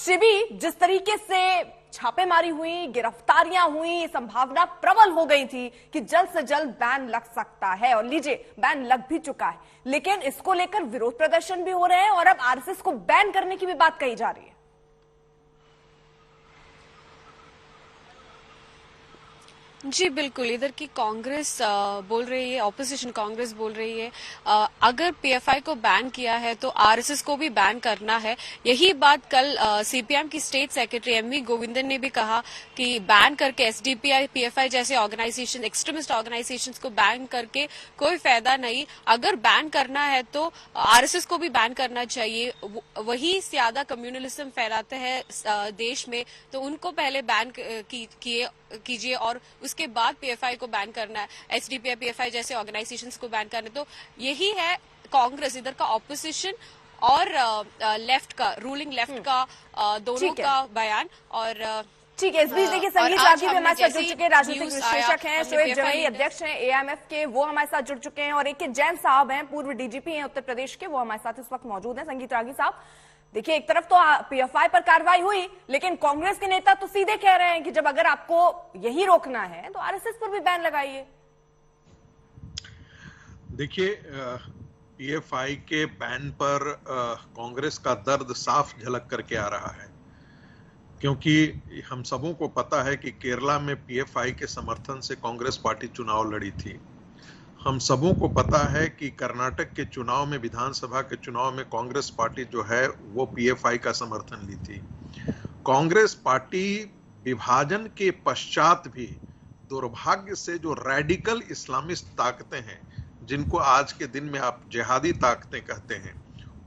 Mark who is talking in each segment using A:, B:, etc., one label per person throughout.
A: शिबी जिस तरीके से छापेमारी हुई, गिरफ्तारियां हुई, संभावना प्रबल हो गई थी कि जल्द से जल्द बैन लग सकता है, और लीजिए बैन लग भी चुका है। लेकिन इसको लेकर विरोध प्रदर्शन भी हो रहे हैं और अब आरएसएस को बैन करने की भी बात कही जा रही है।
B: जी बिल्कुल, इधर की कांग्रेस बोल रही है, ऑपोजिशन कांग्रेस बोल रही है अगर पीएफआई को बैन किया है तो आरएसएस को भी बैन करना है। यही बात कल सीपीएम की स्टेट सेक्रेटरी एमवी गोविंदन ने भी कहा कि बैन करके एसडीपीआई, पीएफआई जैसे ऑर्गेनाइजेशन, एक्सट्रीमिस्ट ऑर्गेनाइजेशंस को बैन करके कोई फायदा नहीं। अगर बैन करना है तो आरएसएस को भी बैन करना चाहिए। वही ज्यादा कम्युनलिज्म फैलाते हैं देश में, तो उनको पहले बैन कीजिए और उसके बाद पीएफआई को बैन करना है, एसडीपीआई, पीएफआई जैसे ऑर्गेनाइजेशंस को बैन करना है। तो यही है कांग्रेस इधर का ऑपोजिशन और लेफ्ट का, रूलिंग लेफ्ट का दोनों का बयान। और
A: ठीक है, इस बीच देखिए संगीत रागी भी हमारे साथ जुड़ चुके हैं, राजनीतिक विश्लेषक हैं, शोएब जमई अध्यक्ष हैं एआईएमएफ के, वो हमारे साथ जुड़ चुके हैं, और एक जैन साहब हैं, पूर्व डीजीपी हैं उत्तर प्रदेश के, वो हमारे साथ इस वक्त मौजूद हैं। संगीत रागी साहब, देखिए एक तरफ तो पीएफआई पर कार्रवाई हुई, लेकिन कांग्रेस के नेता तो सीधे कह रहे हैं कि जब अगर आपको यही रोकना है तो आरएसएस पर भी बैन लगाइए।
C: देखिए, पीएफआई के बैन पर कांग्रेस का दर्द साफ झलक करके आ रहा है, क्योंकि हम सबों को पता है कि केरला में पीएफआई के समर्थन से कांग्रेस पार्टी चुनाव लड़ी थी। हम सबों को पता है कि कर्नाटक के चुनाव में, विधानसभा के चुनाव में कांग्रेस पार्टी जो है वो पीएफआई का समर्थन ली थी। कांग्रेस पार्टी विभाजन के पश्चात भी दुर्भाग्य से जो रेडिकल इस्लामिस्ट ताकतें हैं, जिनको आज के दिन में आप जिहादी ताकतें कहते हैं,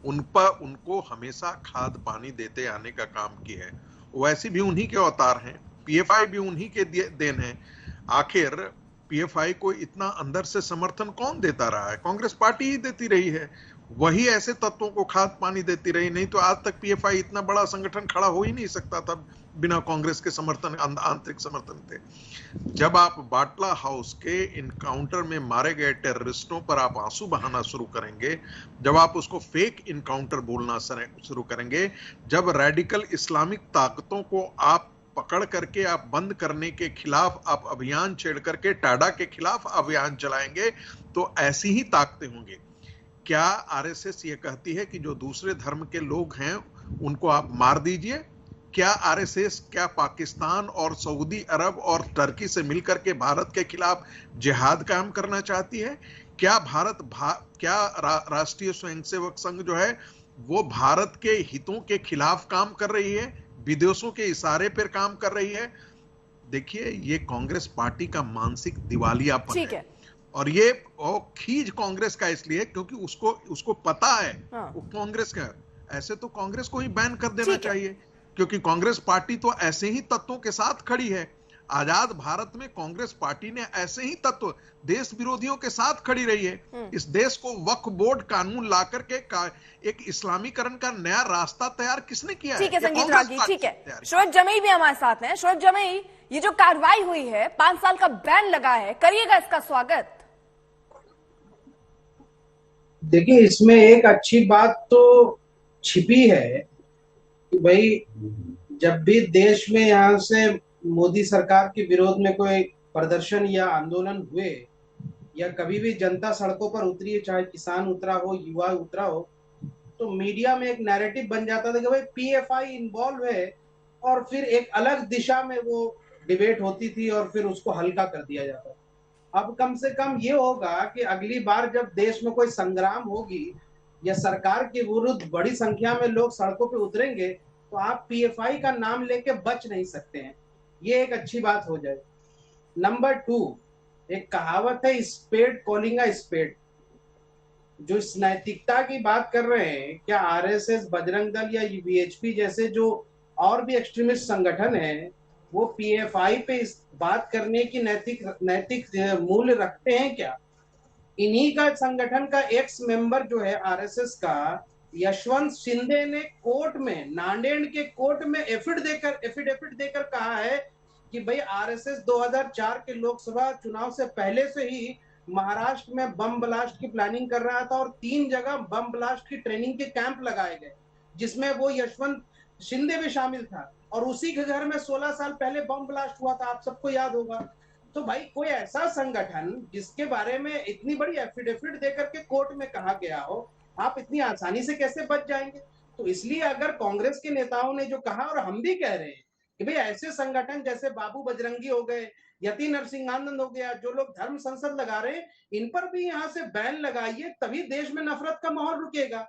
C: उनको हमेशा खाद पानी देते आने का काम किया है। वैसे भी उन्हीं के अवतार हैं, पीएफआई भी उन्हीं के देन है। आखिर पीएफआई को इतना अंदर से समर्थन कौन देता रहा है? कांग्रेस पार्टी ही देती रही है, वही ऐसे तत्वों को खाद पानी देती रही, नहीं तो आज तक पीएफआई इतना बड़ा संगठन खड़ा हो ही नहीं सकता था बिना कांग्रेस के समर्थन, आंतरिक समर्थन थे। जब आप बाटला हाउस के इनकाउंटर में मारे गए टेररिस्टों पर आप आंसू बहाना शुरू करेंगे, जब आप उसको फेक इनकाउंटर बोलना शुरू करेंगे, जब रेडिकल इस्लामिक ताकतों को आप पकड़ करके आप बंद करने के खिलाफ आप अभियान छेड़ करके टाडा के खिलाफ अभियान चलाएंगे, तो ऐसी ही ताकतें होंगी। क्या आरएसएस ये कहती है कि जो दूसरे धर्म के लोग हैं उनको आप मार दीजिए? क्या आरएसएस, क्या पाकिस्तान और सऊदी अरब और टर्की से मिलकर के भारत के खिलाफ जिहाद कायम करना चाहती है? क्या राष्ट्रीय स्वयंसेवक संघ जो है वो भारत के हितों के खिलाफ काम कर रही है, विदेशों के इशारे पर काम कर रही है? देखिए, ये कांग्रेस पार्टी का मानसिक दिवालियापन है। और ये खींच कांग्रेस का इसलिए क्योंकि उसको पता है वो कांग्रेस का, ऐसे तो कांग्रेस को ही बैन कर देना चाहिए, क्योंकि कांग्रेस पार्टी तो ऐसे ही तत्वों के साथ खड़ी है। आजाद भारत में कांग्रेस पार्टी ने ऐसे ही तत्व, देश विरोधियों के साथ खड़ी रही है। इस देश को वक्फ बोर्ड कानून ला करके एक इस्लामीकरण का नया रास्ता तैयार किसने किया?
A: ठीक है संगीत रागी, ठीक है। शोएब जमई भी हमारे साथ हैं। शोएब जमई, ये जो कार्रवाई हुई है, 5 साल का बैन लगा है, करिएगा इसका स्वागत?
D: देखिए, इसमें एक अच्छी बात तो छिपी है कि भाई जब भी देश में यहाँ से मोदी सरकार के विरोध में कोई प्रदर्शन या आंदोलन हुए, या कभी भी जनता सड़कों पर उतरी है, चाहे किसान उतरा हो, युवा उतरा हो, तो मीडिया में एक नैरेटिव बन जाता था कि भाई पीएफआई इन्वॉल्व है, और फिर एक अलग दिशा में वो डिबेट होती थी और फिर उसको हल्का कर दिया जाता। अब कम से कम ये होगा कि अगली बार जब देश में कोई संग्राम होगी या सरकार के विरुद्ध बड़ी संख्या में लोग सड़कों पे उतरेंगे, तो आप पीएफआई का नाम लेके बच नहीं सकते हैं। ये एक अच्छी बात हो जाए। नंबर 2, एक कहावत है, स्पेड कॉलिंग अ स्पेड। जो इस नैतिकता की बात कर रहे हैं, क्या आरएसएस, बजरंग दल या वीएचपी जैसे जो और भी एक्सट्रीमिस्ट संगठन हैं, वो पीएफआई पे इस बात करने की नैतिक मूल्य रखते हैं क्या? इन्हीं का संगठन का एक्स मेंबर जो है आरएसएस का, यशवंत शिंदे ने कोर्ट में, नांदेड़ के कोर्ट में एफिडेविट देकर कहा है कि भाई आरएसएस 2004 के लोकसभा चुनाव से पहले से ही महाराष्ट्र में बम ब्लास्ट की प्लानिंग कर रहा था, और 3 जगह बम ब्लास्ट की ट्रेनिंग के कैंप लगाए गए, जिसमें वो यशवंत शिंदे भी शामिल था, और उसी के घर में 16 साल पहले बम ब्लास्ट हुआ था, आप सबको याद होगा। तो भाई कोई ऐसा संगठन जिसके बारे में इतनी बड़ी एफिडेविट देकर के कोर्ट में कहा गया हो, आप इतनी आसानी से कैसे बच जाएंगे? तो इसलिए अगर कांग्रेस के नेताओं ने जो कहा, और हम भी कह रहे हैं कि भाई ऐसे संगठन जैसे बाबू बजरंगी हो गए, यति नरसिंहानंद हो गया, जो लोग धर्म संसद लगा रहे हैं, इन पर भी यहां से बैन लगाइए, तभी देश में नफरत का माहौल रुकेगा।